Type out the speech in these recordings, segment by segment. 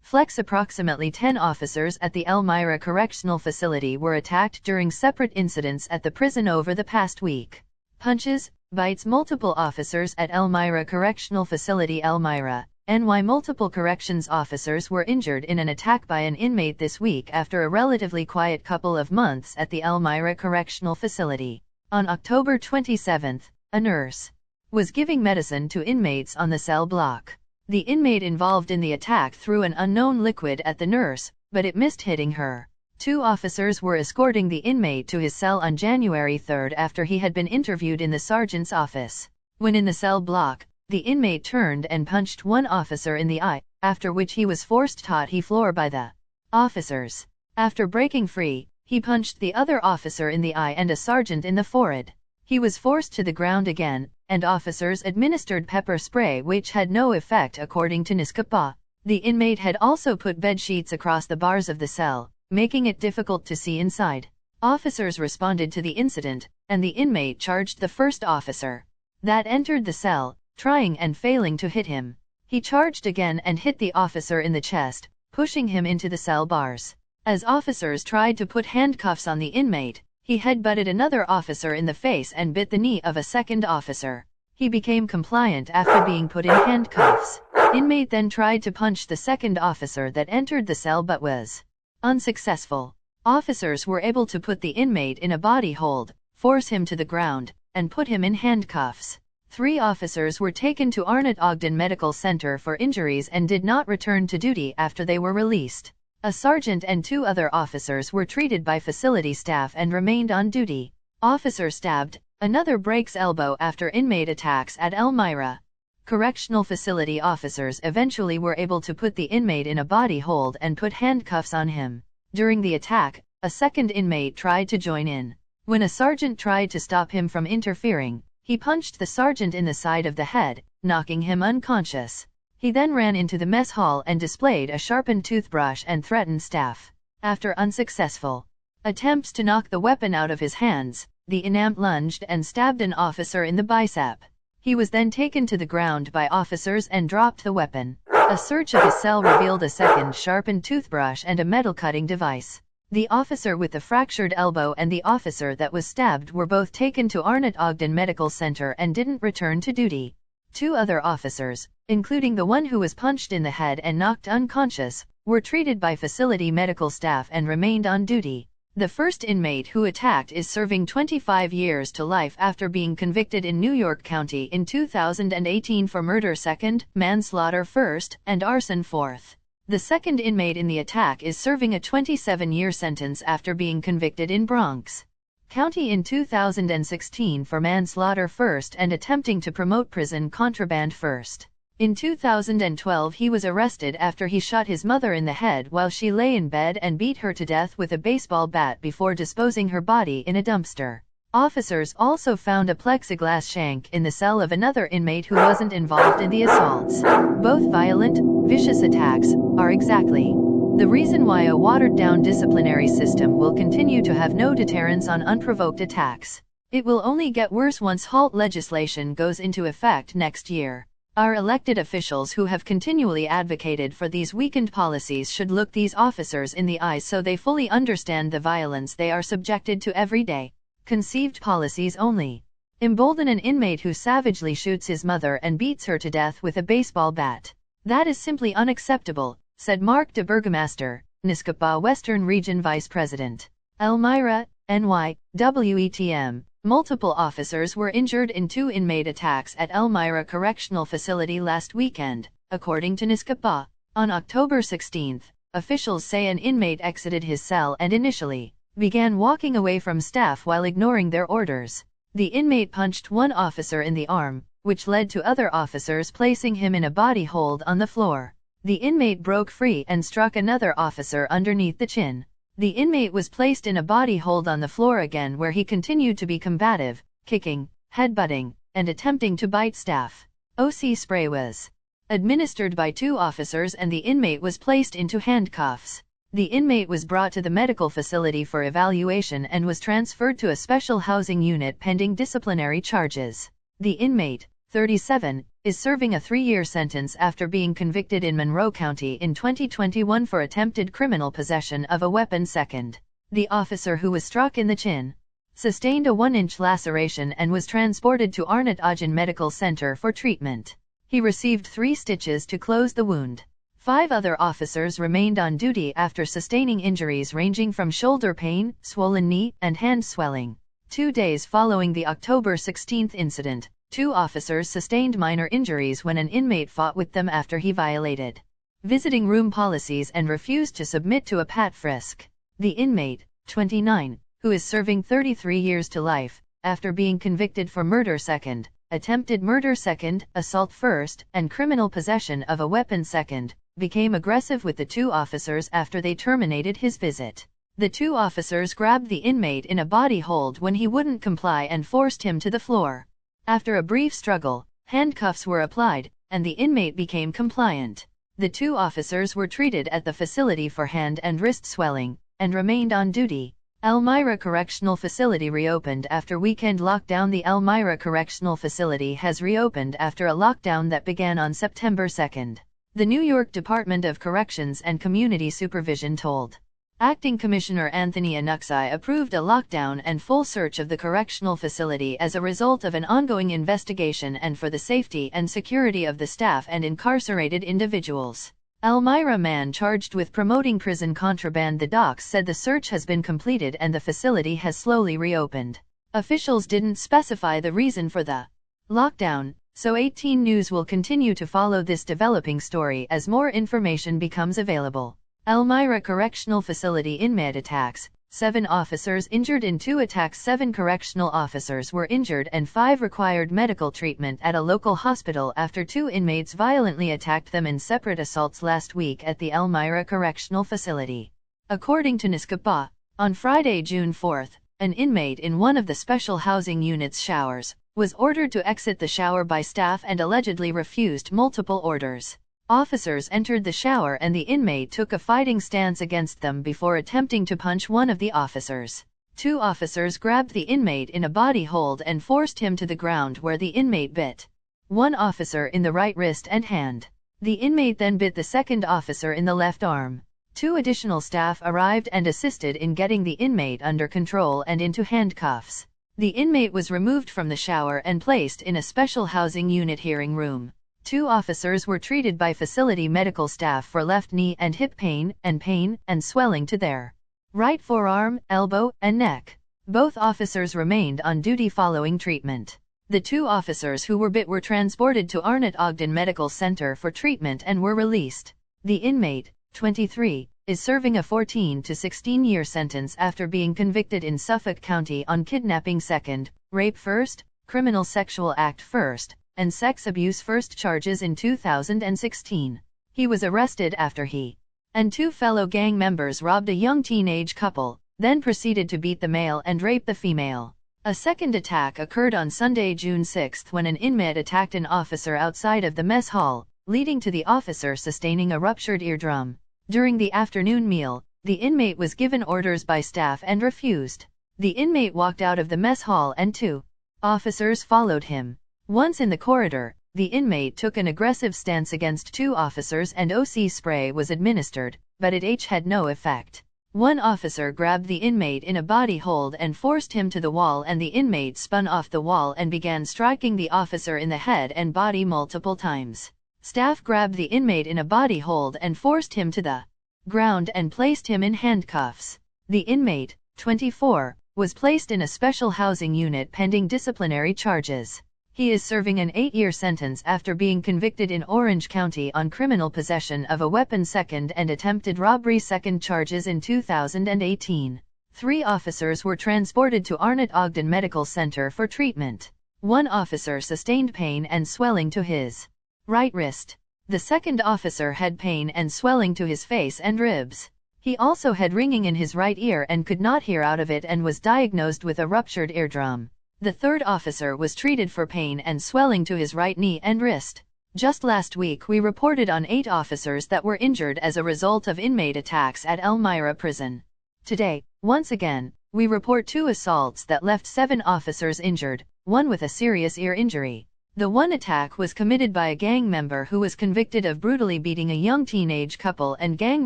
Flex. Approximately 10 officers at the Elmira Correctional Facility were attacked during separate incidents at the prison over the past week. Punches, bites. Multiple officers at Elmira Correctional Facility, Elmira, NY. Multiple corrections officers were injured in an attack by an inmate this week after a relatively quiet couple of months at the Elmira Correctional Facility. On October 27, a nurse was giving medicine to inmates on the cell block. The inmate involved in the attack threw an unknown liquid at the nurse, but it missed hitting her. 2 officers were escorting the inmate to his cell on January 3 after he had been interviewed in the sergeant's office. When in the cell block, the inmate turned and punched one officer in the eye, after which he was forced to the floor by the officers. After breaking free, he punched the other officer in the eye and a sergeant in the forehead. He was forced to the ground again, and officers administered pepper spray which had no effect according to NISCAPA. The inmate had also put bed sheets across the bars of the cell, making it difficult to see inside. Officers responded to the incident, and the inmate charged the first officer that entered the cell, trying and failing to hit him. He charged again and hit the officer in the chest, pushing him into the cell bars. As officers tried to put handcuffs on the inmate, he headbutted another officer in the face and bit the knee of a second officer. He became compliant after being put in handcuffs. Inmate then tried to punch the second officer that entered the cell but was unsuccessful. Officers were able to put the inmate in a body hold, force him to the ground, and put him in handcuffs. 3 officers were taken to Arnott Ogden Medical Center for injuries and did not return to duty after they were released. A sergeant and 2 other officers were treated by facility staff and remained on duty. Officer stabbed, another breaks elbow after inmate attacks at Elmira Correctional Facility. Officers eventually were able to put the inmate in a body hold and put handcuffs on him. During the attack, a second inmate tried to join in. When a sergeant tried to stop him from interfering, he punched the sergeant in the side of the head, knocking him unconscious. He then ran into the mess hall and displayed a sharpened toothbrush and threatened staff. After unsuccessful attempts to knock the weapon out of his hands, the inmate lunged and stabbed an officer in the bicep. He was then taken to the ground by officers and dropped the weapon. A search of his cell revealed a second sharpened toothbrush and a metal cutting device. The officer with the fractured elbow and the officer that was stabbed were both taken to Arnott Ogden Medical Center and didn't return to duty. 2 other officers, including the one who was punched in the head and knocked unconscious, were treated by facility medical staff and remained on duty. The first inmate who attacked is serving 25 years to life after being convicted in New York County in 2018 for murder 2nd, manslaughter 1st, and arson 4th. The second inmate in the attack is serving a 27-year sentence after being convicted in Bronx County in 2016 for manslaughter 1st and attempting to promote prison contraband 1st. In 2012 he was arrested after he shot his mother in the head while she lay in bed and beat her to death with a baseball bat before disposing her body in a dumpster. Officers also found a plexiglass shank in the cell of another inmate who wasn't involved in the assaults. Both violent, vicious attacks are exactly the reason why a watered-down disciplinary system will continue to have no deterrence on unprovoked attacks. It will only get worse once HALT legislation goes into effect next year. Our elected officials who have continually advocated for these weakened policies should look these officers in the eyes so they fully understand the violence they are subjected to every day. Conceived policies only embolden an inmate who savagely shoots his mother and beats her to death with a baseball bat. That is simply unacceptable, said Mark de Burgomaster, NISCAPA Western Region Vice President. Elmira, NY, WETM. Multiple officers were injured in 2 inmate attacks at Elmira Correctional Facility last weekend, according to NISCAPA. On October 16, officials say an inmate exited his cell and initially began walking away from staff while ignoring their orders. The inmate punched one officer in the arm, which led to other officers placing him in a body hold on the floor. The inmate broke free and struck another officer underneath the chin. The inmate was placed in a body hold on the floor again where he continued to be combative, kicking, headbutting, and attempting to bite staff. OC spray was administered by 2 officers and the inmate was placed into handcuffs. The inmate was brought to the medical facility for evaluation and was transferred to a special housing unit pending disciplinary charges. The inmate, 37, is serving a 3-year sentence after being convicted in Monroe County in 2021 for attempted criminal possession of a weapon. Second, the officer who was struck in the chin sustained a 1-inch laceration and was transported to Arnott Ogden Medical Center for treatment. He received 3 stitches to close the wound. 5 other officers remained on duty after sustaining injuries ranging from shoulder pain, swollen knee, and hand swelling. 2 days following the October 16 incident, 2 officers sustained minor injuries when an inmate fought with them after he violated visiting room policies and refused to submit to a pat frisk. The inmate, 29, who is serving 33 years to life, after being convicted for murder second, attempted murder second, assault first, and criminal possession of a weapon second, became aggressive with the 2 officers after they terminated his visit. The 2 officers grabbed the inmate in a body hold when he wouldn't comply and forced him to the floor. After a brief struggle, handcuffs were applied, and the inmate became compliant. The 2 officers were treated at the facility for hand and wrist swelling, and remained on duty. Elmira Correctional Facility reopened after weekend lockdown. The Elmira Correctional Facility has reopened after a lockdown that began on September 2. The New York Department of Corrections and Community Supervision told Acting Commissioner Anthony Anuxai approved a lockdown and full search of the correctional facility as a result of an ongoing investigation and for the safety and security of the staff and incarcerated individuals. Elmira man charged with promoting prison contraband. The docs said the search has been completed and the facility has slowly reopened. Officials didn't specify the reason for the lockdown, so 18 News will continue to follow this developing story as more information becomes available. Elmira Correctional Facility Inmate attacks, 7 officers injured in 2 attacks. 7 correctional officers were injured and 5 required medical treatment at a local hospital after 2 inmates violently attacked them in separate assaults last week at the Elmira Correctional Facility. According to NISCAPA, on Friday, June 4, an inmate in one of the special housing unit's showers was ordered to exit the shower by staff and allegedly refused multiple orders. Officers entered the shower and the inmate took a fighting stance against them before attempting to punch one of the officers. 2 officers grabbed the inmate in a body hold and forced him to the ground where the inmate bit one officer in the right wrist and hand. The inmate then bit the second officer in the left arm. 2 additional staff arrived and assisted in getting the inmate under control and into handcuffs. The inmate was removed from the shower and placed in a special housing unit hearing room. 2 officers were treated by facility medical staff for left knee and hip pain and swelling to their right forearm, elbow, and neck. Both officers remained on duty following treatment. The 2 officers who were bit were transported to Arnott Ogden Medical Center for treatment and were released. The inmate, 23, is serving a 14 to 16-year sentence after being convicted in Suffolk County on kidnapping second, rape first, criminal sexual act first, and sex abuse first charges in 2016. He was arrested after he and 2 fellow gang members robbed a young teenage couple, then proceeded to beat the male and rape the female. A second attack occurred on Sunday, June 6 when an inmate attacked an officer outside of the mess hall, leading to the officer sustaining a ruptured eardrum. During the afternoon meal, the inmate was given orders by staff and refused. The inmate walked out of the mess hall and 2 officers followed him. Once in the corridor, the inmate took an aggressive stance against 2 officers and OC spray was administered, but it had no effect. 1 officer grabbed the inmate in a body hold and forced him to the wall, and the inmate spun off the wall and began striking the officer in the head and body multiple times. Staff grabbed the inmate in a body hold and forced him to the ground and placed him in handcuffs. The inmate, 24, was placed in a special housing unit pending disciplinary charges. He is serving an 8-year sentence after being convicted in Orange County on criminal possession of a weapon second and attempted robbery second charges in 2018. 3 officers were transported to Arnott Ogden Medical Center for treatment. 1 officer sustained pain and swelling to his right wrist. The second officer had pain and swelling to his face and ribs. He also had ringing in his right ear and could not hear out of it and was diagnosed with a ruptured eardrum. The third officer was treated for pain and swelling to his right knee and wrist. Just last week we reported on 8 officers that were injured as a result of inmate attacks at Elmira Prison. Today, once again, we report 2 assaults that left 7 officers injured, 1 with a serious ear injury. The one attack was committed by a gang member who was convicted of brutally beating a young teenage couple and gang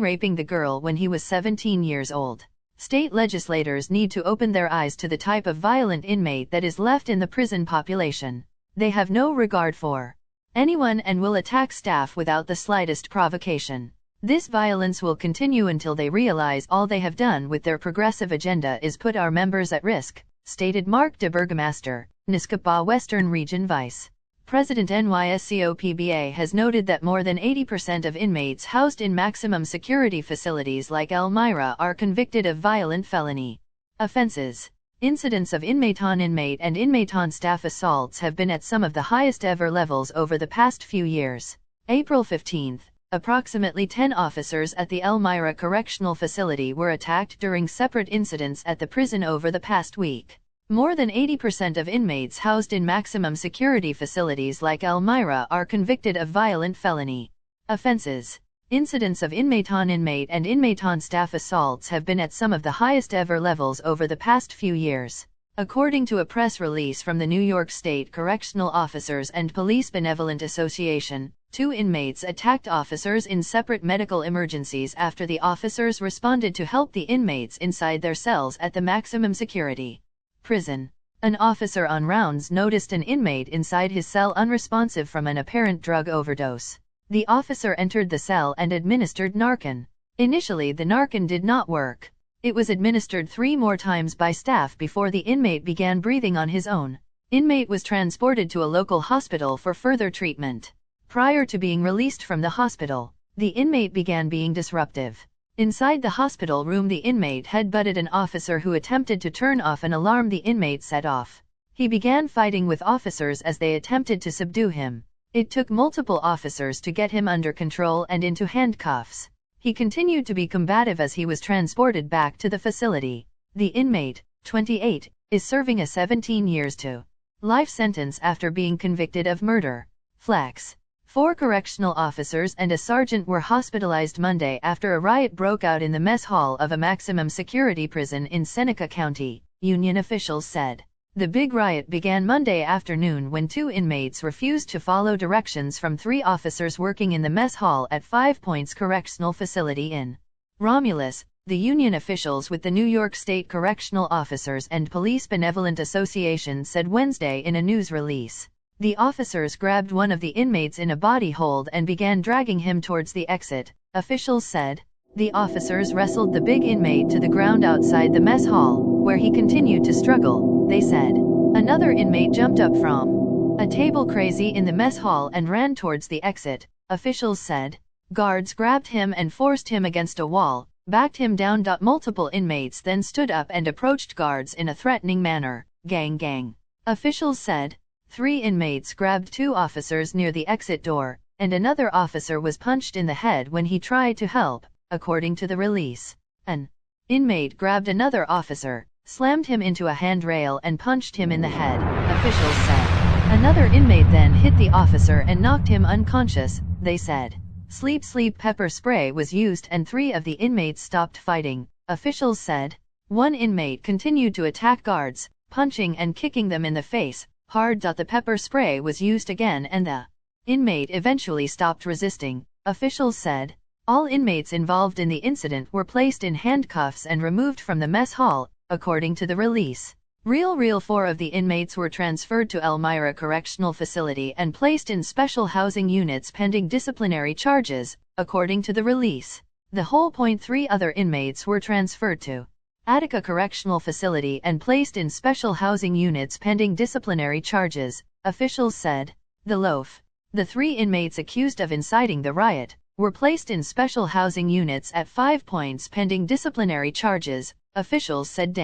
raping the girl when he was 17 years old. State legislators need to open their eyes to the type of violent inmate that is left in the prison population. They have no regard for anyone and will attack staff without the slightest provocation. This violence will continue until they realize all they have done with their progressive agenda is put our members at risk, stated Mark de Burgomaster, Nisquepa Western Region Vice President. NYSCOPBA has noted that more than 80% of inmates housed in maximum security facilities like Elmira are convicted of violent felony offenses. Incidents of inmate and inmate on staff assaults have been at some of the highest ever levels over the past few years. April 15, approximately 10 officers at the Elmira Correctional Facility were attacked during separate incidents at the prison over the past week. More than 80% of inmates housed in maximum security facilities like Elmira are convicted of violent felony offenses. Incidents of inmate and inmate on staff assaults have been at some of the highest ever levels over the past few years. According to a press release from the New York State Correctional Officers and Police Benevolent Association, 2 inmates attacked officers in separate medical emergencies after the officers responded to help the inmates inside their cells at the maximum security prison. An officer on rounds noticed an inmate inside his cell unresponsive from an apparent drug overdose. The officer entered the cell and administered Narcan. Initially, the Narcan did not work. It was administered 3 more times by staff before the inmate began breathing on his own. Inmate was transported to a local hospital for further treatment. Prior to being released from the hospital, the inmate began being disruptive. Inside the hospital room, the inmate headbutted an officer who attempted to turn off an alarm the inmate set off. He began fighting with officers as they attempted to subdue him. It took multiple officers to get him under control and into handcuffs. He continued to be combative as he was transported back to the facility. The inmate, 28, is serving a 17 years to life sentence after being convicted of murder. Flex. 4 correctional officers and a sergeant were hospitalized Monday after a riot broke out in the mess hall of a maximum security prison in Seneca County, union officials said. The big riot began Monday afternoon when 2 inmates refused to follow directions from 3 officers working in the mess hall at 5 Points Correctional Facility in Romulus, the union officials with the New York State Correctional Officers and Police Benevolent Association said Wednesday in a news release. The officers grabbed one of the inmates in a body hold and began dragging him towards the exit, officials said. The officers wrestled the big inmate to the ground outside the mess hall, where he continued to struggle, they said. Another inmate jumped up from a table crazy in the mess hall and ran towards the exit, officials said. Guards grabbed him and forced him against a wall, backed him down. Multiple inmates then stood up and approached guards in a threatening manner. Gang, officials said. 3 inmates grabbed 2 officers near the exit door, and another officer was punched in the head when he tried to help, according to the release. An inmate grabbed another officer, slammed him into a handrail and punched him in the head, officials said. Another inmate then hit the officer and knocked him unconscious, they said. Sleep pepper spray was used and 3 of the inmates stopped fighting, officials said. 1 inmate continued to attack guards, punching and kicking them in the face hard. The pepper spray was used again and the inmate eventually stopped resisting, officials said. All inmates involved in the incident were placed in handcuffs and removed from the mess hall, according to the release. 4 of the inmates were transferred to Elmira Correctional Facility and placed in special housing units pending disciplinary charges, according to the release. The whole 3 other inmates were transferred to Attica Correctional Facility and placed in special housing units pending disciplinary charges, officials said. The 3 inmates accused of inciting the riot were placed in special housing units at 5 Points pending disciplinary charges, officials said.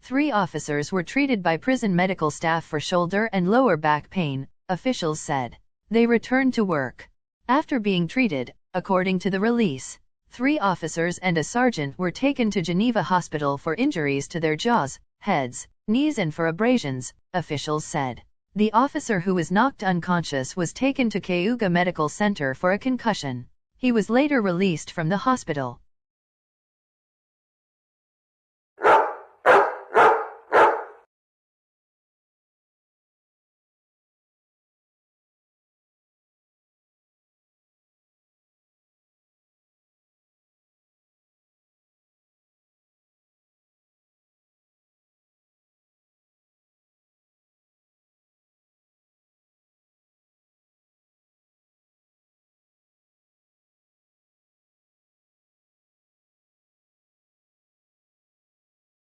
3 officers were treated by prison medical staff for shoulder and lower back pain, officials said. They returned to work after being treated, according to the release. 3 officers and a sergeant were taken to Geneva Hospital for injuries to their jaws, heads, knees and for abrasions, officials said. The officer who was knocked unconscious was taken to Cayuga Medical Center for a concussion. He was later released from the hospital.